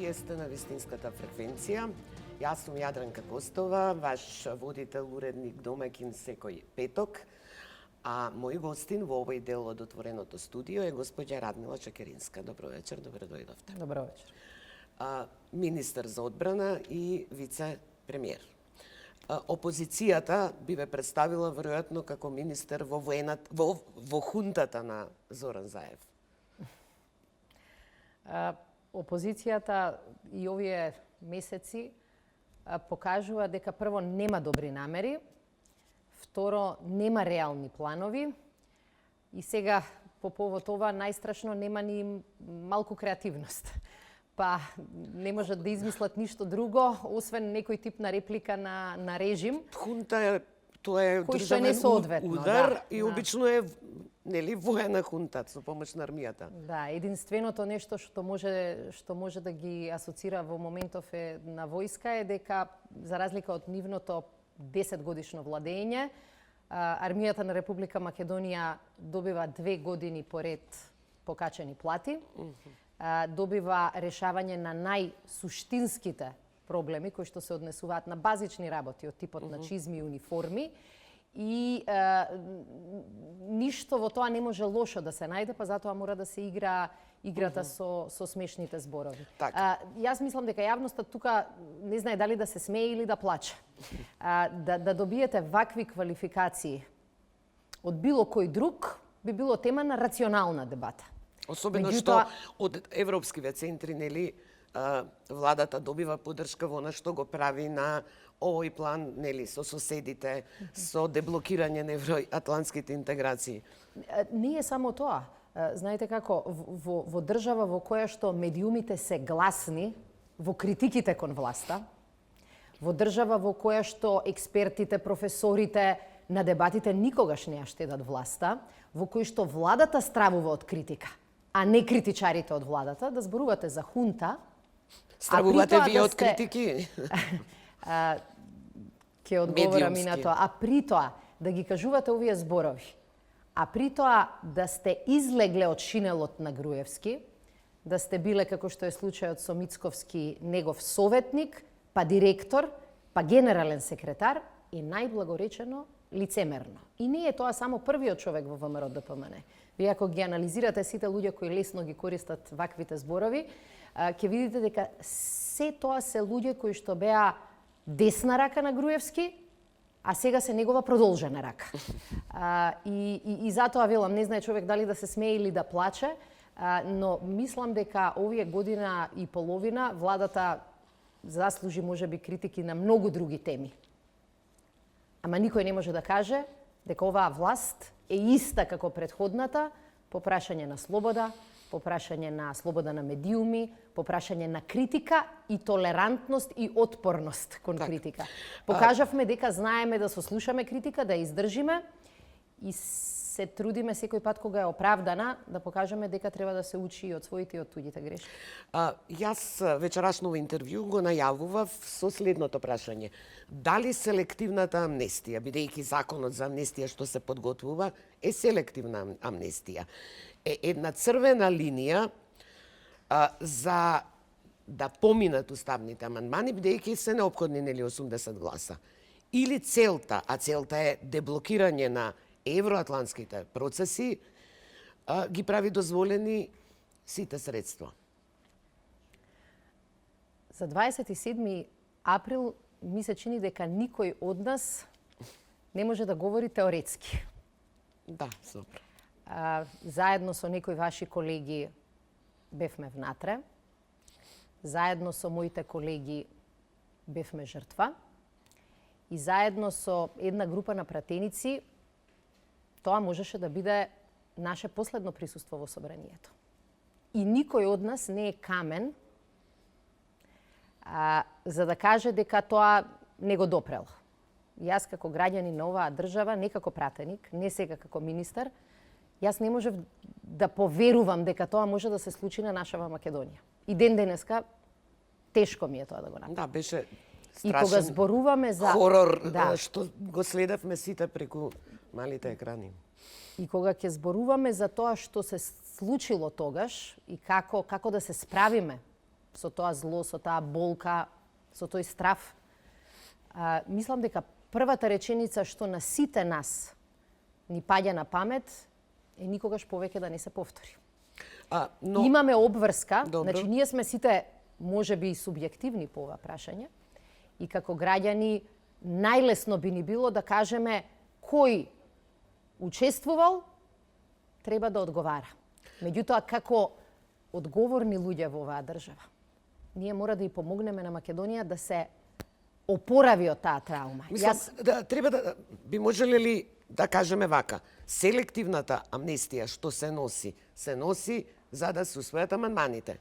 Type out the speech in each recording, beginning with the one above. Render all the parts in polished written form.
Вие сте на вистинската фреквенција. Јас сум Јадранка Костова, ваш водител, уредник, домаќин секој петок. А мој гостин во овој дел од отвореното студио е госпоѓа Радмила Чекеринска. Добро вечер, добро дојдовте. Добро вечер. Министер за одбрана и вице-премиер. Опозицијата би ве представила веројатно како министер во хунтата на Зоран Заев. Опозицијата и овие месеци покажува дека прво нема добри намери, второ нема реални планови и сега по повод ова најстрашно нема ни малку креативност. Па не можат да измислат ништо друго, освен некој тип на реплика на режим. Хунта е, тоа е државен удар и обично е нели воена хунта со помош на армијата. Да, единственото нешто што може да ги асоцира во моментов на војска е дека за разлика од нивното 10 годишно владење, армијата на Република Македонија добива 2 години поред покачени плати. Добива решавање на најсуштинските проблеми кои што се однесуваат на базични работи од типот на чизми и униформи и ништо во тоа не може лошо да се најде, па затоа мора да се игра играта со смешните зборови. Јас мислам дека јавноста тука не знае дали да се смее или да плаче. Да добиете вакви квалификации од било кој друг би било тема на рационална дебата. Особено што од европскиве центри, нели, владата добива поддршка во она што го прави на овој план, нели, со соседите, со деблокирање на евроатлантските интеграции. Не е само тоа. Знаете како, во држава во која што медиумите се гласни во критиките кон власта, во држава во која што експертите, професорите на дебатите никогаш не ја штедат власта, во кој што владата стравува од критика, а не критичарите од владата, да зборувате за хунта. Стравувате вие од критики? Ке одговорам и на тоа. А при тоа да ги кажувате овие зборови, а при тоа да сте излегле од шинелот на Груевски, да сте биле, како што е случајот со Мицковски, негов советник, па директор, па генерален секретар, и најблагоречено лицемерно. И не е тоа само првиот човек во ВМРО ДПМН. Вие ако ги анализирате сите луѓе кои лесно ги користат ваквите зборови, ќе видите дека се тоа се луѓе кои што беа десна рака на Груевски, а сега се негова продолжена рака. И затоа велам, не знае човек дали да се смее или да плаче, но мислам дека овие година и половина владата заслужи можеби критики на многу други теми. Ама никој не може да каже дека оваа власт е иста како претходната по прашање на слобода, по прашање на слобода на медиуми, по прашање на критика и толерантност и отпорност кон критика. Покажавме дека знаеме да сослушаме критика, да ја издржиме и се трудиме секој пат кога е оправдана да покажеме дека треба да се учи и од своите и од туѓите грешки. Јас вечерашно интервју го најавував со следното прашање. Дали селективната амнестија, бидејќи законот за амнестија што се подготвува, е селективна амнестија, е една црвена линија за да поминат уставните амандмани, бидејќи се неопходни нели 80 гласа. Или целта, а целта е деблокирање на евроатлантските процеси, ги прави дозволени сите средства. За 27 април ми се чини дека никој од нас не може да говори теоретски. Да, супер. Заедно со некои ваши колеги бевме внатре, заедно со моите колеги бевме жртва и заедно со една група на пратеници тоа можеше да биде наше последно присуство во собранието. И никој од нас не е камен за да каже дека тоа не го допрел. Јас како граѓанин на оваа држава, не како пратеник, не сега како министер, јас не можев да поверувам дека тоа може да се случи на нашава Македонија. И ден денеска тешко ми е тоа да го направам. Да, беше страшен. И кога зборуваме за хорор, што го следевме сите преку малите екрани. И кога ќе зборуваме за тоа што се случило тогаш и како да се справиме со тоа зло, со таа болка, со тој страф. Мислам дека првата реченица што на сите нас ни паѓа на памет е никогаш повеќе да не се повтори. Имаме обврска, значи ние сме сите можеби и субјективни по ова прашање и како граѓани најлесно би ни било да кажеме кој учествувал треба да одговара. Меѓутоа, како одговорни луѓе во оваа држава, ние мора да ја помогнеме на Македонија да се опорави од таа траума. Треба да би можеле ли да кажеме вака, селективната амнестија што се носи за да се усвојат амандманите.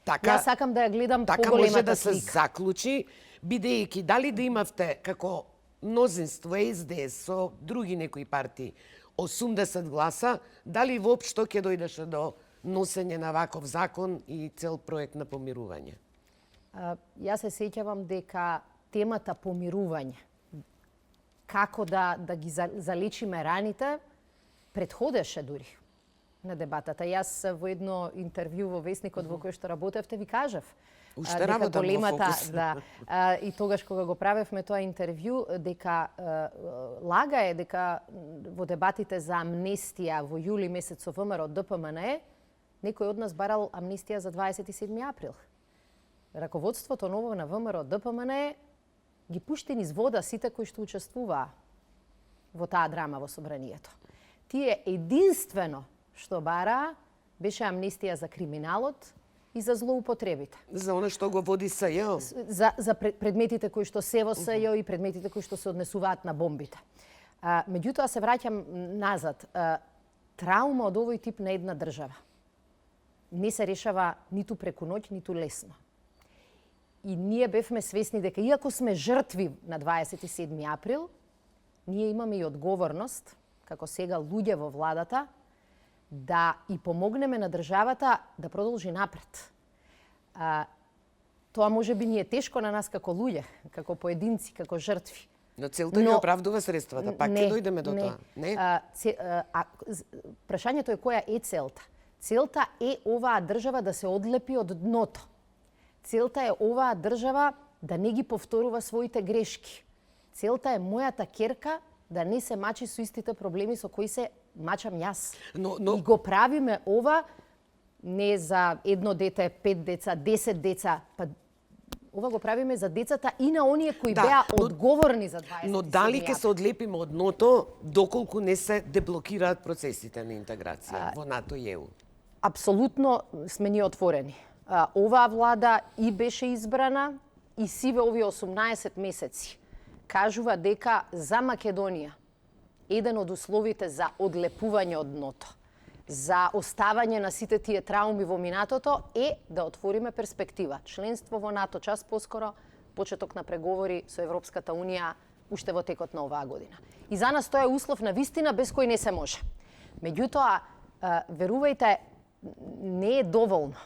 Јас сакам да ја гледам така поголемата може да се слика. заклучи, бидејќи дали да имавте како мнозинство СДС со други некои партии 80 гласа, дали воопшто ќе дојдеше до носење на ваков закон и цел проект на помирување? Јас се сеќавам дека темата помирување, како да ги залечиме раните, предходеше дури на дебатата. Јас во едно интервју во Весникот во кој што работевте ви кажав Уште работам во Фокус. и тогаш кога го правевме тоа интервју, дека лага е дека во дебатите за амнестија во јули месец со ВМРО ДПМН некој од нас барал амнестија за 27 април. Раководството ново на ВМРО ДПМН ги пушти низ вода сите кои што учествуваа во таа драма во собранието. Тие единствено што бараа беше амнестија за криминалот и за злоупотребите. За оно што го води СЈ. За предметите кои што се во СЈ и предметите кои што се однесуваат на бомбите. Меѓутоа се враќам назад. Траума од овој тип на една држава не се решава ниту преку ноќ, ниту лесно. И ние бевме свесни дека иако сме жртви на 27 април, ние имаме и одговорност, како сега луѓе во владата, да и помогнеме на државата да продолжи напред. Тоа може би ни е тешко на нас како луѓе, како поединци, како жртви. Но целта ги оправдува средствата, пак ќе дојдеме до тоа. Не? Прашањето е која е целта. Целта е оваа држава да се одлепи од дното. Целта е оваа држава да не ги повторува своите грешки. Целта е мојата ќерка да не се мачи со истите проблеми со кои се мачам јас. И го правиме ова не за едно дете, 5 деца, 10 деца, па ова го правиме за децата и на оние кои беа одговорни за 27 Но дали ќе се одлепиме од дното доколку не се деблокираат процесите на интеграција во НАТО и ЕУ? Апсолутно сме ни отворени. Оваа влада и беше избрана и сиве овие 18 месеци кажува дека за Македонија еден од условите за одлепување од дното, за оставање на сите тие трауми во минатото е да отвориме перспектива. Членство во НАТО час поскоро, почеток на преговори со Европската Унија уште во текот на оваа година. И за нас тоа е услов на вистина без кој не се може. Меѓутоа, верувајте, не е доволно.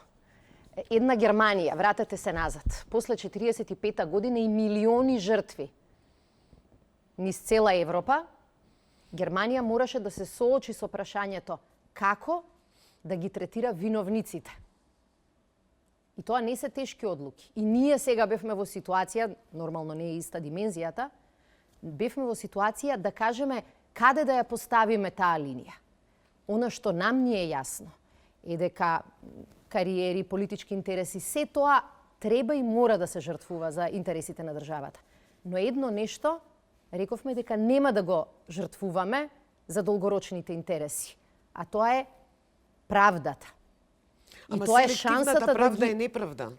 Една Германија, вратете се назад, после 45 година и милиони жртви низ цела Европа, Германија мораше да се соочи со прашањето како да ги третира виновниците. И тоа не се тешки одлуки. И ние сега бевме во ситуација, нормално не е иста димензијата, бевме во ситуација да кажеме каде да ја поставиме таа линија. Она што нам ни е јасно е дека кариери, политички интереси, се тоа треба и мора да се жртвува за интересите на државата. Но едно нешто, рековме дека нема да го жртвуваме за долгорочните интереси. А тоа е правдата. И тоа е шансата правда е неправда.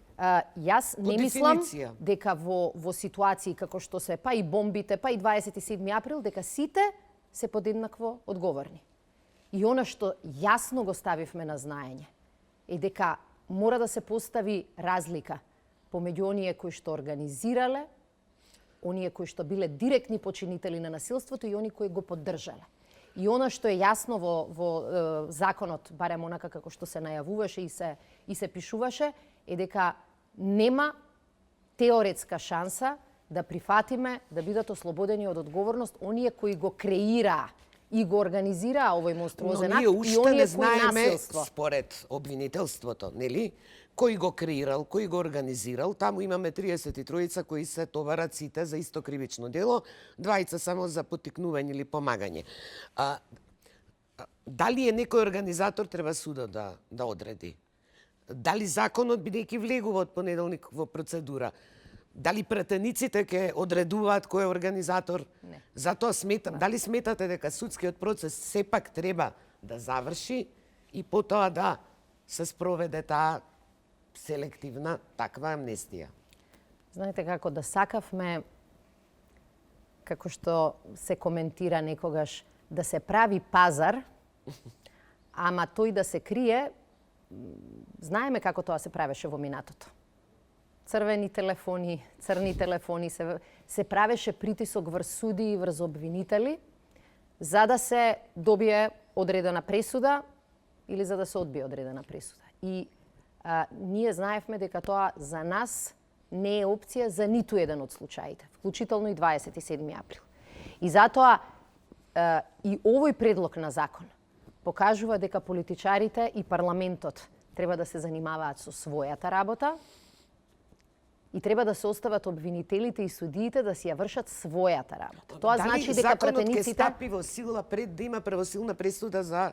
Јас не мислам дека во ситуации како што се па и бомбите, па и 27 април, дека сите се подеднакво одговорни. И она што јасно го ставивме на знаење е дека мора да се постави разлика помеѓу оние кои што организирале, оние кои што биле директни починители на насилството и оние кои го поддржале. И она што е јасно во законот, барем онака како што се најавуваше и се пишуваше, е дека нема теоретска шанса да прифатиме да бидат ослободени од одговорност оние кои го креираа и го организира овој монструозен Но акт ние и уште оние не кои знаеме, насилство. според обвинителството, нели? Кој го креирал, кој го организирал. Таму имаме 33 кои се товарат сите за исто кривично дело, 20 само за поттикнување или помагање. Дали е некој организатор, треба судот да одреди. Дали законот, бидејќи влегува од понеделник во процедура, дали пратениците ќе одредуваат кој е организатор? Не. Затоа сметам, дали сметате дека судскиот процес сепак треба да заврши и потоа да се спроведе таа селективна таква амнестија? Знаете како да сакавме, како што се коментира некогаш, да се прави пазар, ама тој да се крие, знаеме како тоа се правеше во минатото. Црвени телефони, црни телефони, се правеше притисок врз суди и врз обвинители, за да се добие одредена пресуда или за да се одбие одредена пресуда. И ние знаевме дека тоа за нас не е опција за ниту еден од случаите, вклучително и 27 април. И затоа и овој предлог на закон покажува дека политичарите и парламентот треба да се занимаваат со својата работа и треба да се остават обвинителите и судиите да си ја вршат својата работа. Тоа значи дека пратениците... Дали законот ќе стапи во сила пред да има правосилна пресуда за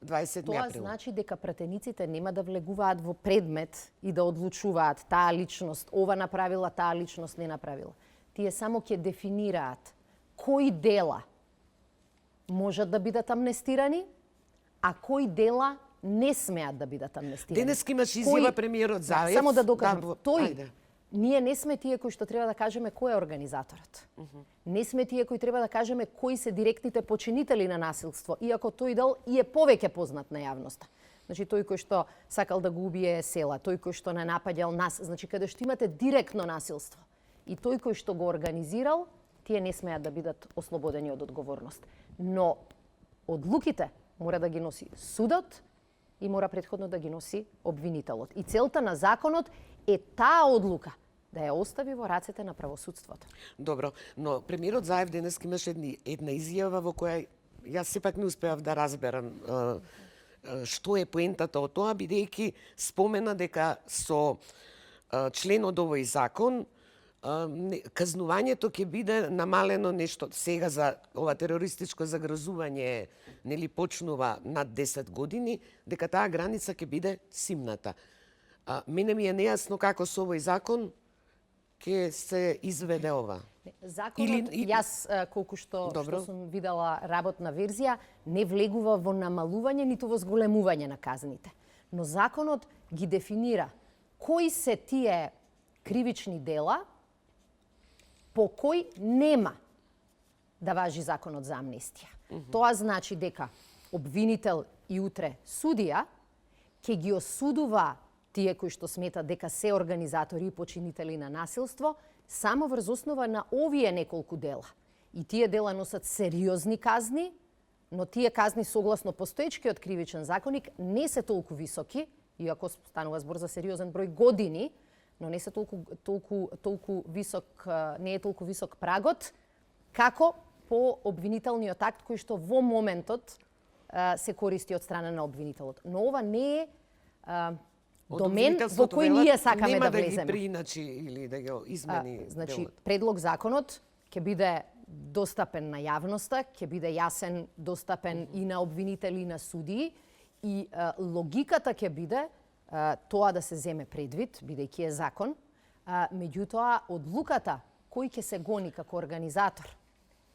27 Тоа април? значи дека пратениците нема да влегуваат во предмет и да одлучуваат таа личност, ова направила, таа личност не направила. Тие само ќе дефинираат кои дела можат да бидат амнестирани, а кои дела не смеат да бидат амнестирани. Денес имаш изјава премиерот Заев. Само да докажам. Тој, ајде. ние не сме тие кои што треба да кажеме кој е организаторот. Не сме тие кои треба да кажеме кои се директните починители на насилство, иако тој дел и е повеќе познат на јавноста. Значи тој кој што сакал да го убие села, тој кој што не напаѓал нас, значи каде што имате директно насилство. И тој кој што го организирал, тие не смеат да бидат ослободени од одговорност. Но одлуките мора да ги носи судот и мора претходно да ги носи обвинителот. И целта на законот е таа одлука да ја остави во рацете на правосудството. Добро, но премиерот Заев денес имаше една изјава во која јас сепак не успеав да разберам што е поентата од тоа, бидејќи спомена дека со член од овој закон казнувањето ќе биде намалено нешто. Сега за ова терористичко загрозување нели почнува над 10 години, дека таа граница ќе биде симната. Мене ми е нејасно како со овој закон ќе се изведе ова. Законот, јас колку што сум видела работна верзија, не влегува во намалување ниту во зголемување на казните. Но законот ги дефинира кои се тие кривични дела по кој нема да важи законот за амнестија. Тоа значи дека обвинител и утре судија ќе ги осудува тие кои што сметат дека се организатори и починители на насилство само врз основа на овие неколку дела. И тие дела носат сериозни казни, но тие казни согласно постоечкиот кривичен законник не се толку високи, иако станува збор за сериозен број години, но не се толку висок, не е толку висок прагот како по обвинителниот акт кој што во моментот се користи од страна на обвинителот. Но ова не е домен во кој ние сакаме да влеземе. Нема да ги прииначи или да го измени Значи, делот. предлог законот ќе биде достапен на јавноста, ќе биде јасен, достапен и на обвинители и на судии и логиката ќе биде тоа да се земе предвид, бидејќи е закон, меѓутоа одлуката кој ќе се гони како организатор,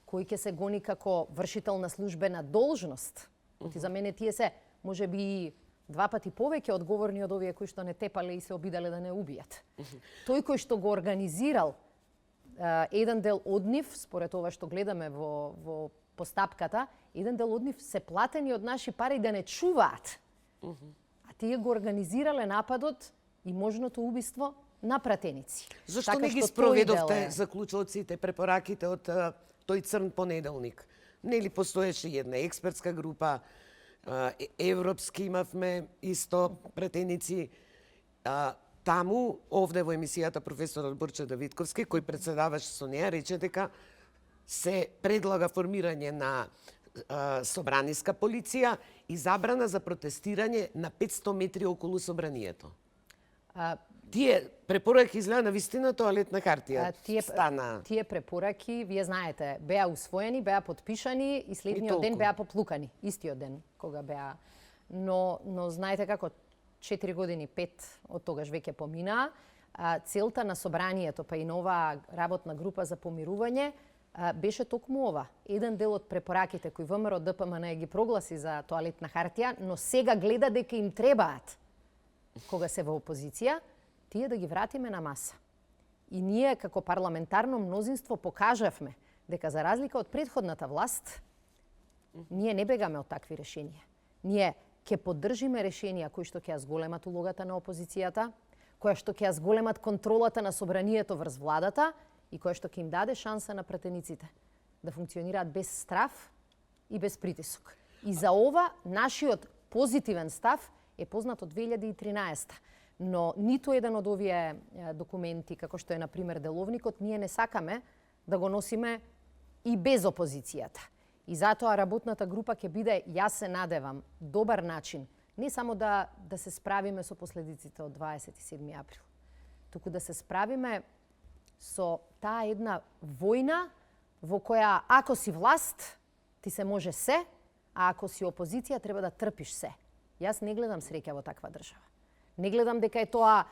кој ќе се гони како вршител на службена должност, за мене тие се можеби два пати повеќе одговорни од овие кои што не тепале и се обиделе да не убијат. Тој кој што го организирал еден дел од нив, според ова што гледаме во постапката, еден дел од нив се платени од наши пари да не чуваат. А тие го организирале нападот и можното убиство на пратеници. Зошто така не ги што спроведовте тој дел е- заклучоците, препораките од тој црн понеделник? Нели постоеше една експертска група, европски имавме исто пратеници. Таму, овде во емисијата професорот Борче Давидковски, кој председаваше со неа, рече дека се предлага формирање на собраниска полиција и забрана за протестирање на 500 метри околу собранието. Тие препораки изгледа на вистина тоалет на хартија стана. Тие препораки, вие знаете, беа усвоени, беа подпишани и следниот ден беа поплукани, истиот ден кога беа. Но знаете како, 4 години, 5 од тогаш веќе поминаа. Целта на собранието, па и на оваа работна група за помирување, беше токму ова. Еден дел од препораките кои ВМРО ДПМН ги прогласи за тоалетна хартија, но сега гледа дека им требаат, кога се во опозиција, тие да ги вратиме на маса. И ние, како парламентарно мнозинство, покажавме дека за разлика од претходната власт, ние не бегаме од такви решенија. Ние ќе поддржиме решенија кои што ќе ја зголемат улогата на опозицијата, која што ќе ја зголемат контролата на собранието врз владата и која што ќе им даде шанса на пратениците да функционираат без страф и без притисок. И за ова нашиот позитивен став е познат од 2013. Но ниту еден од овие документи, како што е, например, деловникот, ние не сакаме да го носиме и без опозицијата. И затоа работната група ќе биде, јас се надевам, добар начин, не само да се справиме со последиците од 27 април, туку да се справиме со таа една војна во која ако си власт, ти се може се, а ако си опозиција треба да трпиш се. Јас не гледам среќа во таква држава. Не гледам дека е тоа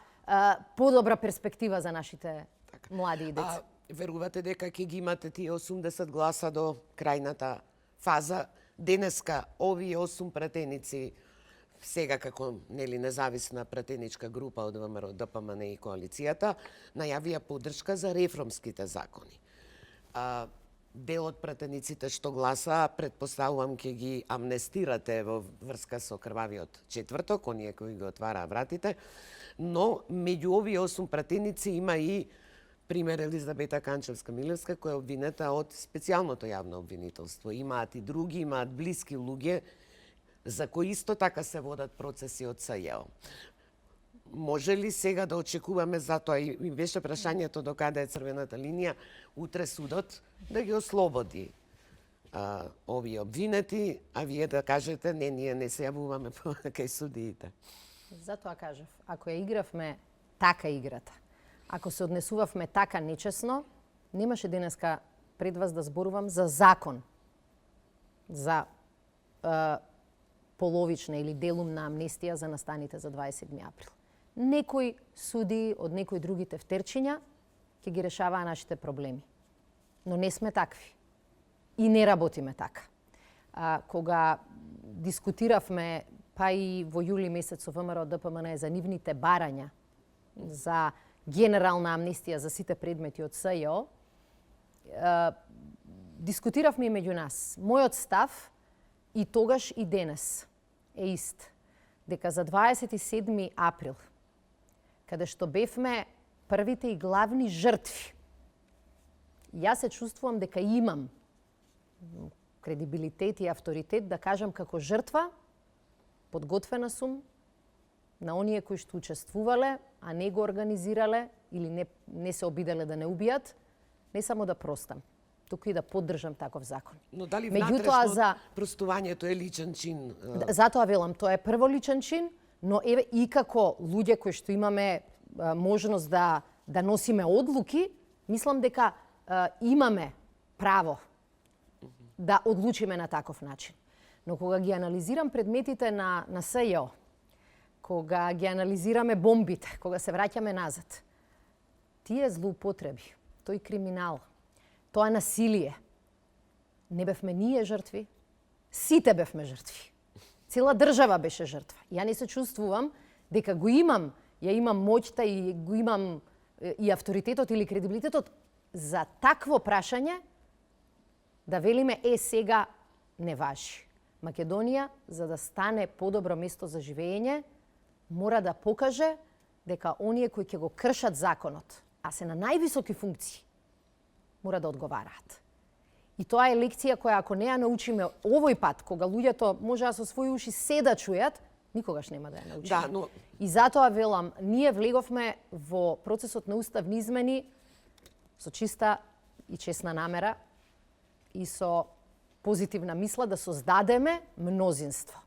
подобра перспектива за нашите млади и деца. Верувате дека ќе ги имате тие 80 гласа до крајната фаза? Денеска овие 8 пратеници, сега како независна пратеничка група од ВМРО, ДПМН и коалицијата, најавија поддршка за реформските закони. Дел од пратениците што гласа, предпоставувам ќе ги амнестирате во врска со крвавиот четврток, оние кои ги отвараа вратите, но меѓу овие 8 пратеници има и пример Елизабета Канчевска-Милевска, која е обвинета од специјалното јавно обвинителство. Имаат и други, имаат блиски луѓе, за кои исто така се водат процеси од СЈО. Може ли сега да очекуваме, затоа и беше прашањето до каде е црвената линија, утре судот да ги ослободи овие обвинети, а вие да кажете не, ние не се јавуваме кај судиите? Затоа кажав, ако ја игравме така играта, ако се однесувавме така нечесно, немаше денеска пред вас да зборувам за закон, за половична или делумна амнестија за настаните за 27 април. Некои суди од некои други тефтерчиња ќе ги решаваа нашите проблеми. Но не сме такви. И не работиме така. Кога дискутиравме, па и во јули месец со ВМРО ДПМН за нивните барања за генерална амнестија за сите предмети од СЈО, дискутиравме и меѓу нас. Мојот став и тогаш и денес е ист. Дека за 27 април, каде што бевме првите и главни жртви, јас се чувствувам дека имам кредибилитет и авторитет да кажам како жртва, подготвена сум на оние кои што учествувале, а не го организирале или не се обиделе да не убијат, не само да простам, туку и да поддржам таков закон. Но дали внатрешно простувањето е личен чин? Затоа велам, тоа е прво личен чин, но еве и како луѓе кои што имаме можност да носиме одлуки, мислам дека имаме право да одлучиме на таков начин. Но кога ги анализирам предметите на СЈО, кога ги анализираме бомбите, кога се враќаме назад, тие злоупотреби, тој криминал, тоа насилие, не бевме ние жртви, сите бевме жртви. Цела држава беше жртва. Ја не се чувствувам дека го имам, ја имам моќта и го имам и авторитетот или кредибилитетот за такво прашање да велиме сега не важи. Македонија, за да стане подобро место за живење, мора да покаже дека оние кои ќе го кршат законот, а се на највисоки функции, мора да одговараат. И тоа е лекција која ако не ја научиме овој пат, кога луѓето можеа со своји уши се да чујат, никогаш нема да ја научиме. Да, но... И затоа велам, ние влеговме во процесот на уставни измени со чиста и честна намера и со позитивна мисла да создадеме мнозинство.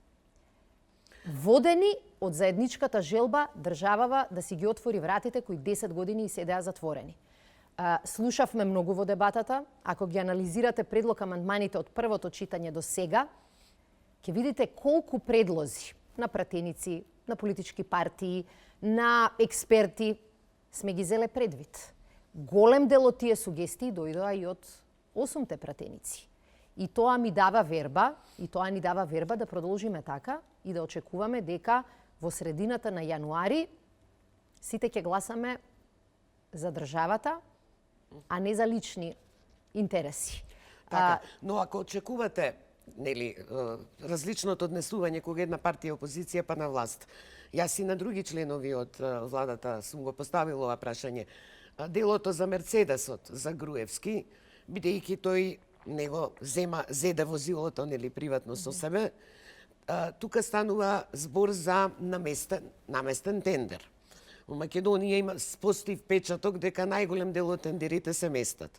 Водени од заедничката желба државава да си ги отвори вратите кои 10 години и седеа затворени. Слушавме многу во дебатата. Ако ги анализирате предлог амандманите од првото читање до сега, ќе видите колку предлози на пратеници, на политички партии, на експерти сме ги зеле предвид. Голем дел од тие сугестии дојдоа и од 8-те пратеници. И тоа ми дава верба, и тоа ни дава верба да продолжиме така и да очекуваме дека во средината на јануари сите ќе гласаме за државата, а не за лични интереси. Така, но ако очекувате различното однесување кога една партија е опозиција па на власт, јас и на други членови од владата сум го поставил ова прашање. Делото за Мерцедесот, за Груевски, бидејќи тој него зеде возилото приватно со себе, тука станува збор за наместен тендер. Во Македонија постои впечаток дека најголем дел од тендерите се местат.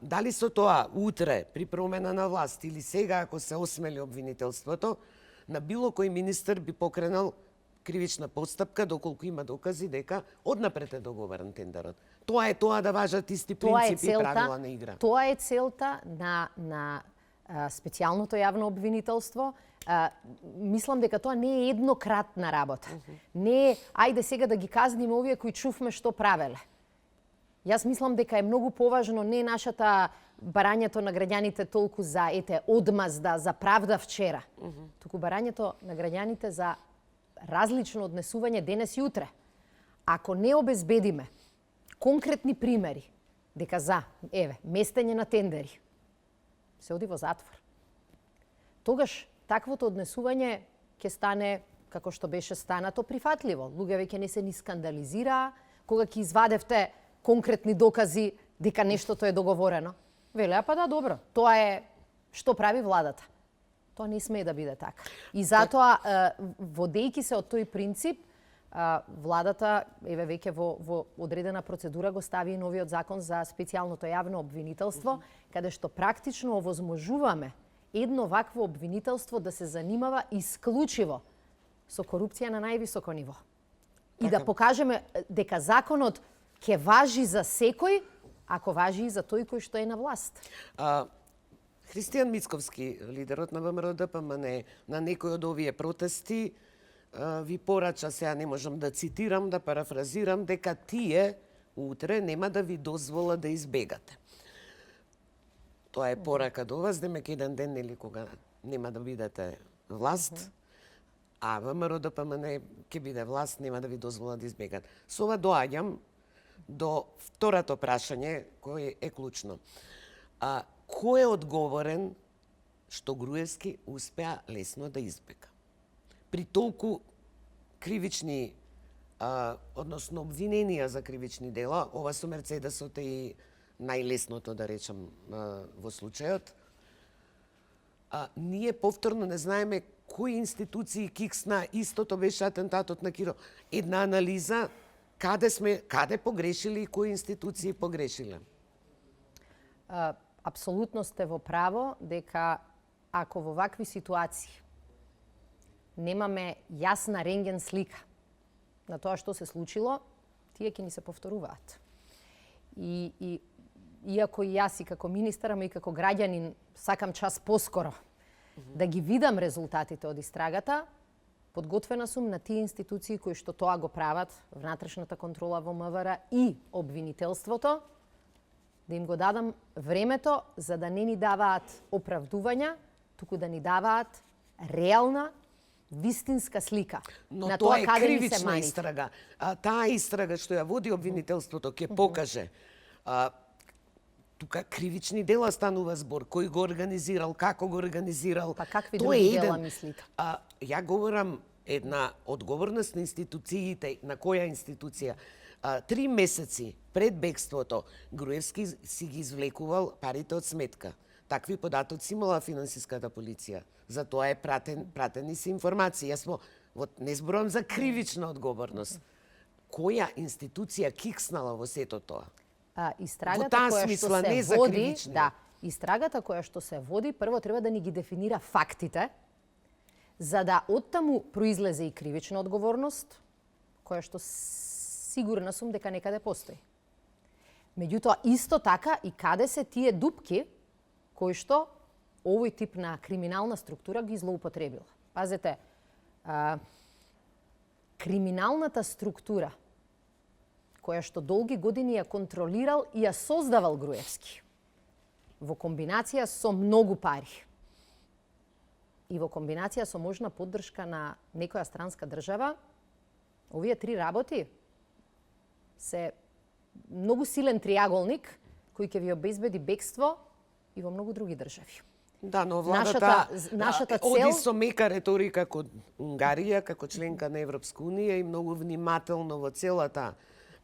Дали со тоа утре при промена на власт или сега ако се осмели обвинителството, на било кој министер би покренал кривична постапка доколку има докази дека однапред е договорен тендерот. Тоа е да важат исти принципи и правила на игра. Тоа е целта на специјалното јавно обвинителство. Мислам дека тоа не е еднократна работа. Не е, ајде сега да ги казниме овие кои чувме што правеле. Јас мислам дека е многу поважно не нашата барањето на граѓаните толку за одмазда, за правда вчера, туку барањето на граѓаните за различно однесување денес и утре. Ако не обезбедиме конкретни примери дека местење на тендери се оди во затвор, тогаш таквото однесување ќе стане, како што беше станато, прифатливо. Луѓе веќе не се ни скандализираа кога ќе извадевте конкретни докази дека нештото е договорено. Велеа, па да, добро, тоа е што прави владата. Тоа не смее да биде така. И затоа, водејќи се од тој принцип, владата веќе во одредена процедура го стави и новиот закон за специјалното јавно обвинителство, каде што практично овозможуваме едно вакво обвинителство да се занимава исклучиво со корупција на највисоко ниво. И да покажеме дека законот ќе важи за секој, ако важи и за тој кој што е на власт. Христијан Мицковски, лидерот на ВМРО-ДПМН, на некој од овие протести ви порача, сега не можам да цитирам, да парафразирам, дека тие утре нема да ви дозвола да избегате. Тоа е порака до вас, демек еден ден, кога нема да бидете власт, а ВМРО-ДПМН ќе биде власт, нема да ви дозвола да избегат. Со ова доаѓам до второто прашање, кој е клучно. Кој е одговорен што Груевски успеа лесно да избега? При толку кривични, односно обвиненија за кривични дела, ова со Мерцедесот е и најлесното, да речам, во случајот, ние повторно не знаеме кои институции киксна, истото беше атентатот на Киро. Една анализа каде погрешили и кои институции погрешиле? Апсолутно сте во право дека ако во вакви ситуации немаме јасна рентген слика на тоа што се случило, тие ќе ни се повторуваат. И иако и јас и како министар, ама и како граѓанин сакам час поскоро да ги видам резултатите од истрагата, подготвена сум на тие институции кои што тоа го прават, внатрешната контрола во МВР и обвинителството, да им го дадам времето за да не ни даваат оправдувања, туку да ни даваат реална, вистинска слика. Но на тоа е каде ни се кривична маните. истрага. Таа истрага што ја води обвинителството ќе покаже. Тука кривични дела станува збор. Кој го организирал, како го организирал. Па какви Тоа други дела мислите? Ја говорам една одговорност на институциите, на која институција? 3 месеци пред бегството Груевски си ги извлекувал парите од сметка. Такви податоци имала финансиската полиција. За тоа е пратени се информации. Не зборувам за кривична одговорност. Која институција кикснала во сето тоа? Истрагата Во таа која смисла, што не се за води, кривични. Истрагата која што се води, прво треба да ни ги дефинира фактите, за да оттаму произлезе и кривична одговорност, која што сигурна сум дека некаде постои. Меѓутоа, исто така и каде се тие дупки кои што овој тип на криминална структура ги злоупотребила. Пазете, криминалната структура која што долги години ја контролирал и ја создавал Груевски, во комбинација со многу пари и во комбинација со можна поддршка на некоја странска држава, овие три работи се многу силен триаголник кој ќе ви обезбеди бегство и во многу други држави. Да, но владата нашата цел оди со мека реторика кон Унгарија како членка на Европска унија и многу внимателно во целата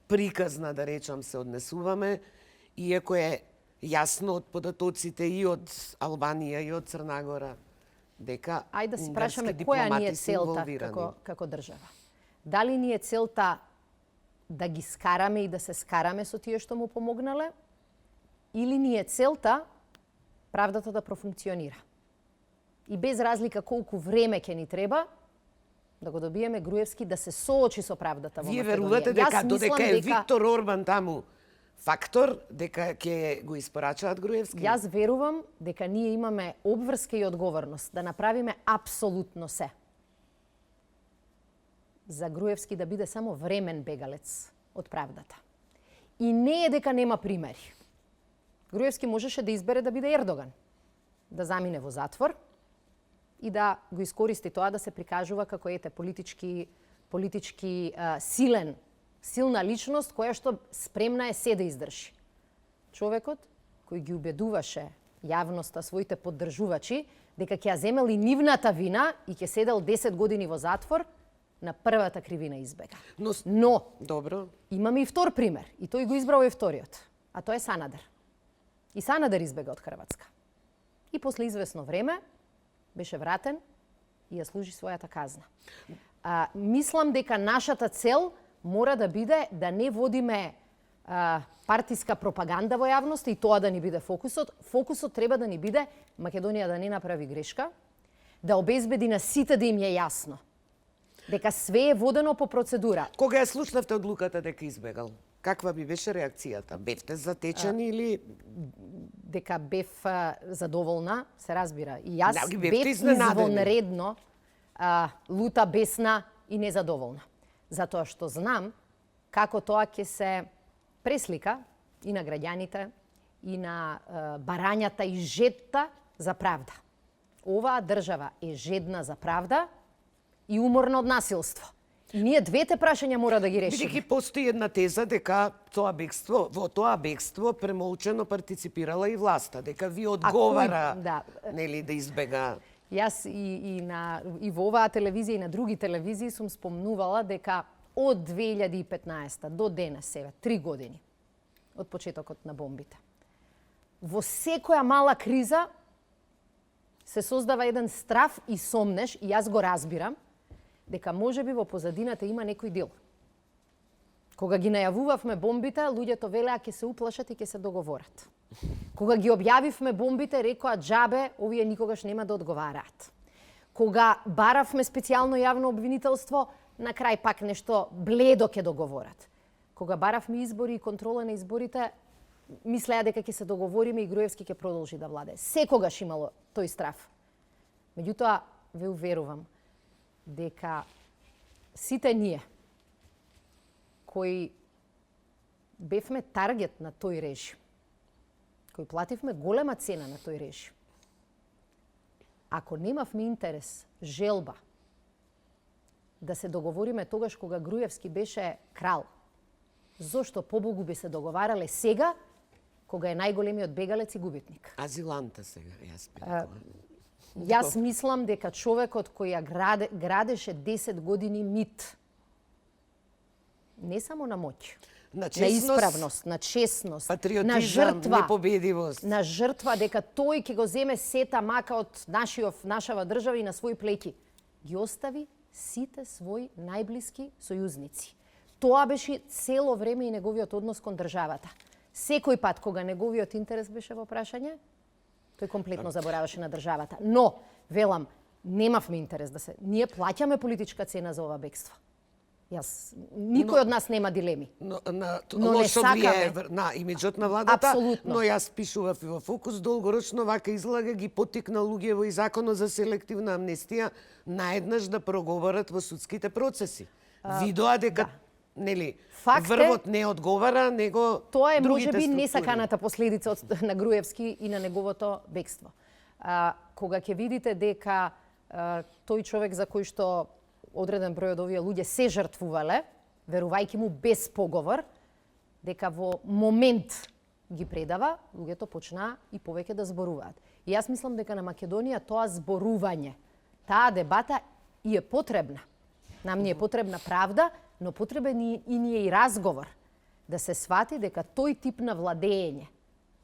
приказна, да речам, се однесуваме, иако е јасно од податоците и од Албанија и од Црна Гора дека ајде да се унгарски прашаме која дипломати ни е се целта инволвирани. како држава. Дали ни е целта да ги скараме и да се скараме со тие што му помогнале, или ни е целта правдата да профункционира. И без разлика колку време ќе ни треба, да го добиеме Груевски да се соочи со правдата во Македонија. Вие верувате дека додека е Виктор Орбан таму фактор, дека ќе го испорачаат Груевски? Јас верувам дека ние имаме обврска и одговорност да направиме апсолутно се за Груевски да биде само времен бегалец од правдата. И не е дека нема примери. Груевски можеше да избере да биде Ердоган, да замине во затвор и да го искористи тоа да се прикажува како политички силна личност која што спремна е се да издржи. Човекот кој ги убедуваше јавноста, своите поддржувачи, дека ќе ја земел и нивната вина и ќе седел 10 години во затвор, на првата кривина избега. Но добро, имаме и втор пример, и тој го избрал и вториот, а тоа е Санадер. И Санадер избега од Хрватска. И после известно време беше вратен и ја служи својата казна. Мислам дека нашата цел мора да биде да не водиме партиска пропаганда во јавноста и тоа да ни биде фокусот. Фокусот треба да ни биде Македонија да не направи грешка, да обезбеди на сите да им е јасно дека све е водено по процедура. Кога ја слушнавте одлуката дека избегал, каква би беше реакцијата? Бевте затечени или дека бев задоволна, се разбира. И јас Да, ги бев бевте изненадени. извонредно лута, бесна и незадоволна. Затоа што знам како тоа ќе се преслика и на граѓаните, и на барањата и жедта за правда. Оваа држава е жедна за правда и уморна од насилство. И ние двете прашања мора да ги решиме. Бидејќи постои една теза дека во тоа бегство премолчено партиципирала и власта, дека ви одговара нели да избега. Јас и во оваа телевизија и на други телевизии сум спомнувала дека од 2015 до денес, сега 3 години од почетокот на бомбите, во секоја мала криза се создава еден страв и сомнеш, и јас го разбирам, дека можеби во позадината има некој дел. Кога ги најавувавме бомбите, луѓето велеа ќе се уплашат и ќе се договорат. Кога ги објавивме бомбите, рекоа џабе, овие никогаш нема да одговараат. Кога баравме специјално јавно обвинителство, на крај пак нешто бледо ќе договорат. Кога баравме избори и контрола на изборите, мислеа дека ќе се договориме и Груевски ќе продолжи да владее. Секогаш имало тој страв. Меѓутоа, ве уверувам дека сите ние кои бевме таргет на тој режим, кои плативме голема цена на тој режим, ако немавме интерес, желба да се договориме тогаш кога Груевски беше крал, зошто побогу би се договарале сега, кога е најголемиот бегалец и губитник? Азиланта сега, јас би рекла. Јас мислам дека човекот кој ја градеше 10 години мит, не само на моќ, на исправност, на честност, патриотизам, на жртва, непобедивост. на жртва дека тој ќе го земе сета мака од нашава држава и на своји плеќи. Ги остави сите своји најблиски сојузници. Тоа беше цело време и неговиот однос кон државата. Секој пат кога неговиот интерес беше во прашање, Тој комплетно забораваше на државата. Но, велам, немавме интерес да се... Ние плаќаме политичка цена за ова бегство. Никој од нас нема дилеми. Но не лошо влијае сакаме. на имиджот на владата, Апсолутно. но јас пишував и во Фокус, долгорочно вака излага ги поттикна луѓе и законот за селективна амнестија наеднаш да проговорат во судските процеси. Видоа дека нели Факт е- врвот не одговара, него Тоа е другите можеби структури. несаканата последица на Груевски и на неговото бегство. Кога ќе видите дека тој човек за кој што одреден број од овие луѓе се жртвувале, верувајќи му без поговор, дека во момент ги предава, луѓето почнаа и повеќе да зборуваат. И јас мислам дека на Македонија тоа зборување, таа дебата и е потребна. Нам ни е потребна правда, но потребен и ни е и разговор. Да се свати дека тој тип на владење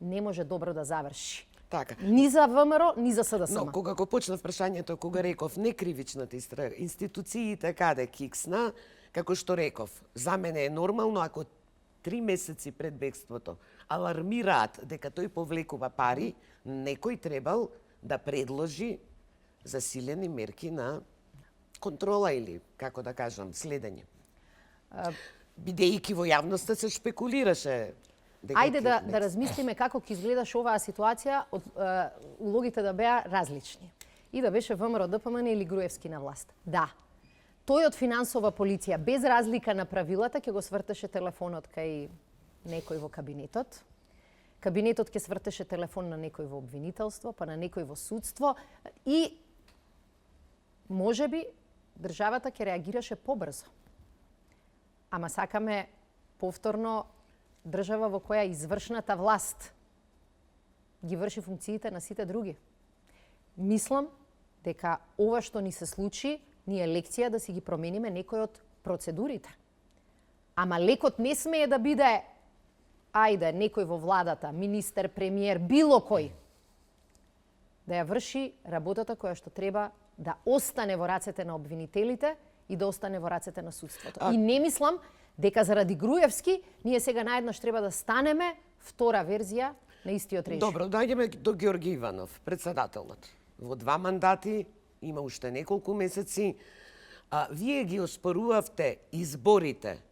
не може добро да заврши. Така. Ни за ВМРО, ни за СДСМ. Но кога го почнав прашањето, кога реков не кривичната истрага, институциите каде киксна, како што реков, за мене е нормално ако 3 месеци пред бегството алармираат дека тој повлекува пари, некој требал да предложи засилени мерки на контрола или, како да кажам, следење. Бидејќи во јавноста се шпекулираше дека Ајде ќе- да размислиме како ќе изгледаше оваа ситуација, улогите да беа различни. И да беше ВМРО, ДПМН или Груевски на власт. Да. Тој од финансова полиција, без разлика на правилата, ќе го свртеше телефонот кај некој во кабинетот. Кабинетот ќе свртеше телефон на некој во обвинителство, па на некој во судство и можеби државата ќе реагираше побрзо. Ама сакаме повторно држава во која извршната власт ги врши функциите на сите други. Мислам дека ова што ни се случи ни е лекција да си ги промениме некој од процедурите. Ама лекот не смее да биде ајде некој во владата, министер, премиер, било кој да ја врши работата која што треба да остане во рацете на обвинителите и да остане во рацете на судството. И не мислам дека заради Груевски ние сега наеднаш треба да станеме втора верзија на истиот режим. Добро, доаѓаме до Ѓорги Иванов, председателот. Во 2 мандати, има уште неколку месеци. Вие ги оспорувавте изборите,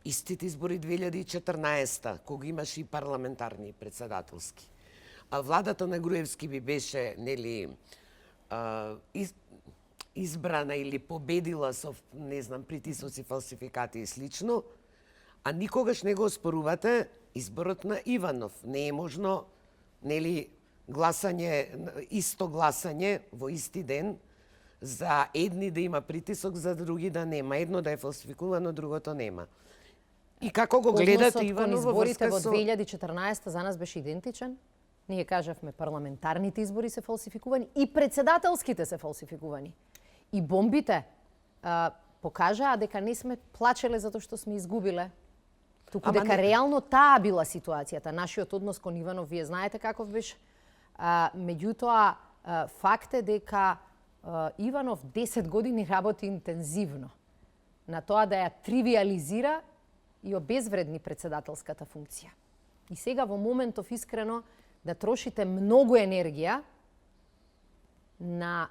истите избори 2014 кога имаше и парламентарни и председателски. Владата на Груевски би беше, нели, избрана или победила со, не знам, притисоци, фалсификати и слично, а никогаш не го оспорувате изборот на Иванов. Не е можно, нели, исто гласање во исти ден за едни да има притисок, за други да нема. Едно да е фалсификувано, другото нема. И како го гледате Иванов во изборите врска во со... 2014 за нас беше идентичен. Ние кажавме парламентарните избори се фалсификувани и председателските се фалсификувани. И бомбите покажаа дека не сме плачеле затоа што сме изгубиле. Туку дека реално таа била ситуацијата. Нашиот однос кон Иванов, вие знаете каков беше. Меѓутоа, факт е дека Иванов 10 години работи интензивно на тоа да ја тривиализира и обезвредни председателската функција. И сега во моментов искрено да трошите многу енергија на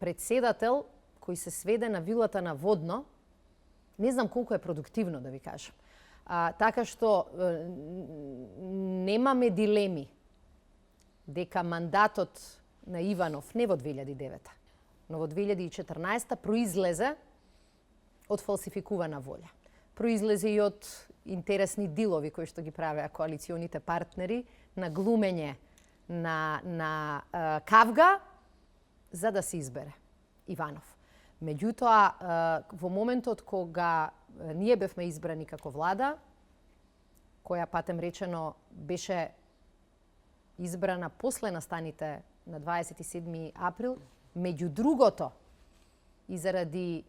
председател кој се сведе на вилата на Водно, не знам колку е продуктивно да ви кажам. Така што немаме дилеми дека мандатот на Иванов не во 2009, но во 2014 произлезе од фалсификувана волја. Произлезе и од интересни дилови кои што ги правеа коалиционите партнери на глумење на кавга за да се избере Иванов. Меѓутоа, во моментот кога ние бевме избрани како влада, која патем речено беше избрана после настаните на 27 април, меѓу другото и заради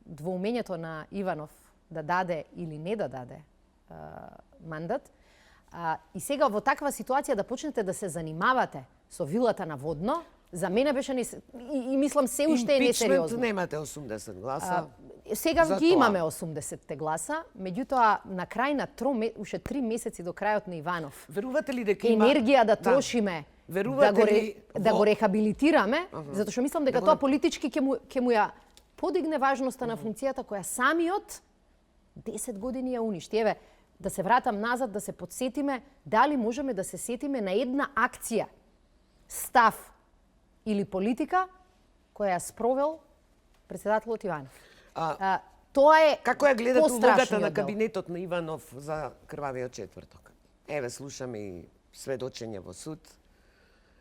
двоумењето на Иванов да даде или не да даде мандат, и сега во таква ситуација да почнете да се занимавате со вилата на Водно, за мене беше и мислам се уште е несериозно. Импичмент немате 80 гласа. Сега за ги тоа. имаме 80 гласа, меѓутоа на крај на уште 3 месеци до крајот на Иванов. Верувате ли дека има Енергија да трошиме, да го рехабилитираме, затоа што мислам дека тоа политички ќе му ја подигне важноста на функцијата која самиот 10 години ја уништи. Еве, да се вратам назад, да се подсетиме дали можеме да се сетиме на една акција, став или политика која ја спровел председателот Иванов. Тоа е Како ја гледате улогата пострашниот на дел. кабинетот на Иванов за крвавиот четврток? Еве, слушаме и сведочење во суд,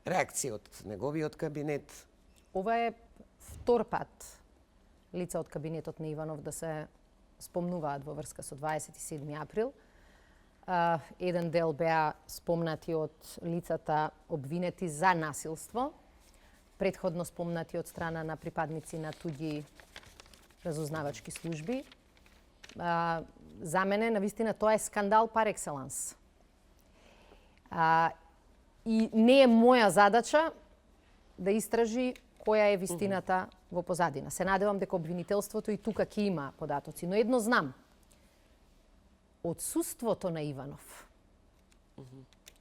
реакција од неговиот кабинет. Ова е втор пат лица од кабинетот на Иванов да се спомнуваат во врска со 27 април. Еден дел беа спомнати од лицата обвинети за насилство, претходно спомнати од страна на припадници на туѓи разузнавачки служби. За мене, навистина, тоа е скандал пар екселанс. И не е моја задача да истражи која е вистината во позадина. Се надевам дека обвинителството и тука ќе има податоци. Но едно знам. Отсуството на Иванов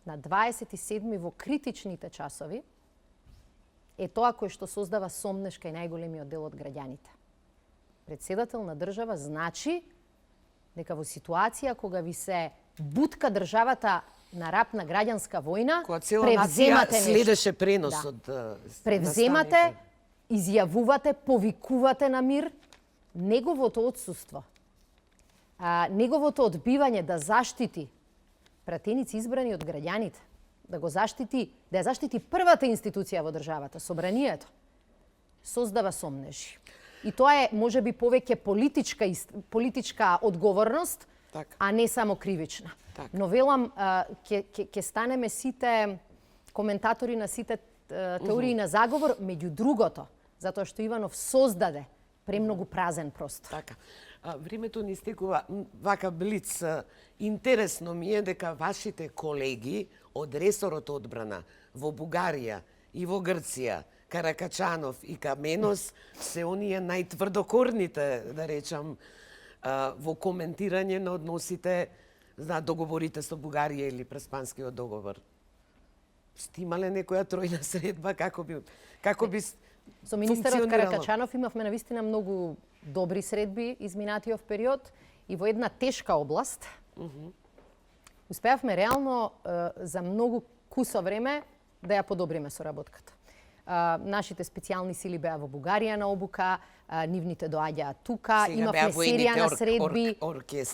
на 27 во критичните часови е тоа кое што создава сомнеш кај најголемиот дел од граѓаните. Председател на држава значи дека во ситуација кога ви се бутка државата на рап на граѓанска војна, Кога цела нација следеше преносот. Превземате, изјавувате, повикувате на мир, неговото отсуство, неговото одбивање да заштити пратеници избрани од граѓаните, да ја заштити првата институција во државата, собранието, создава сомнежи. И тоа е можеби повеќе политичка одговорност, а не само кривична. Но велам, ќе станеме сите коментатори на сите теории на заговор, меѓу другото, затоа што Иванов создаде премногу празен простор. Така. Времето ни стекува вака блиц. Интересно ми е дека вашите колеги од ресорот одбрана во Бугарија и во Грција, Каракачанов и Каменос, се оние најтврдокорните, да речам, во коментирање на односите, на договорите со Бугарија или Преспанскиот договор. Сте имале некоја тројна средба, како би Со министерот Каракачанов имавме навистина многу добри средби изминатиот период и во една тешка област. Успеавме реално за многу кусо време да ја подобриме соработката. Нашите специјални сили беа во Бугарија на обука, нивните доаѓаат тука, имавме серија на средби,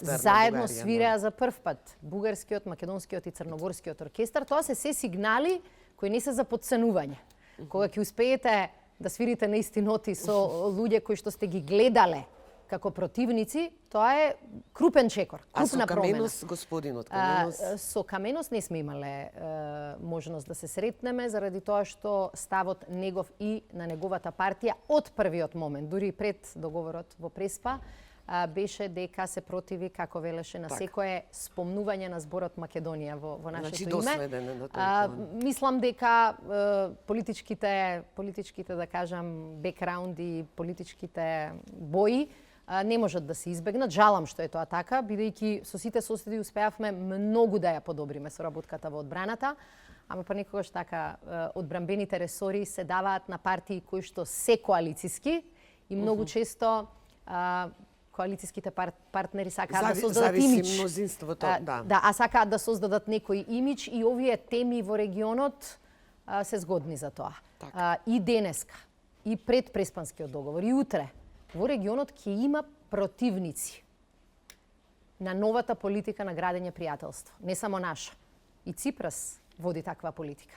заедно свиреа за прв пат бугарскиот, македонскиот и црногорскиот оркестар. Тоа се сигнали кои не се за потценување. Кога ќе успеете да свирите на исти ноти со луѓе кои што сте ги гледале како противници, тоа е крупен чекор, крупна промена. А со Каменос, господинот Каменос? Со Каменос не сме имале можност да се сретнеме, заради тоа што ставот негов и на неговата партија од првиот момент, дури и пред договорот во Преспа, беше дека се противи, како велеше, на секое спомнување на зборот Македонија во нашето име. Мислам дека политичките, да кажам, бекграунди, политичките бои не можат да се избегнат. Жалам што е тоа така, бидејќи со сите соседи успеавме многу да ја подобриме соработката во одбраната, ама па некогаш така одбранбените ресори се даваат на партии кои што се коалициски и многу често коалициските партнери сакаат да создадат имидж. Мнозинството, а сакаат да создадат некој имидж и овие теми во регионот се згодни за тоа. И денеска, и пред Преспанскиот договор, и утре, во регионот ќе има противници на новата политика на градење пријателство. Не само наша. И Ципрас води таква политика.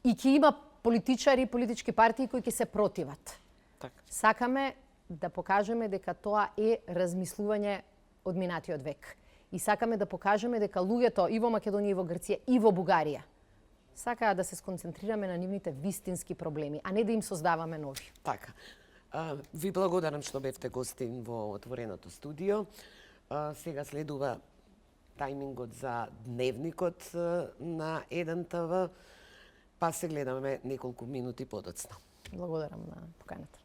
И ќе има политичари, политички партии кои ќе се противат. Сакаме да покажеме дека тоа е размислување од минатиот век. И сакаме да покажеме дека луѓето и во Македонија, и во Грција, и во Бугарија сакаат да се сконцентрираме на нивните вистински проблеми, а не да им создаваме нови. Така. Ви благодарам што бевте гостин во отвореното студио. Сега следува тајмингот за дневникот на 1 ТВ, па се гледаме неколку минути подоцна. Благодарам на поканата.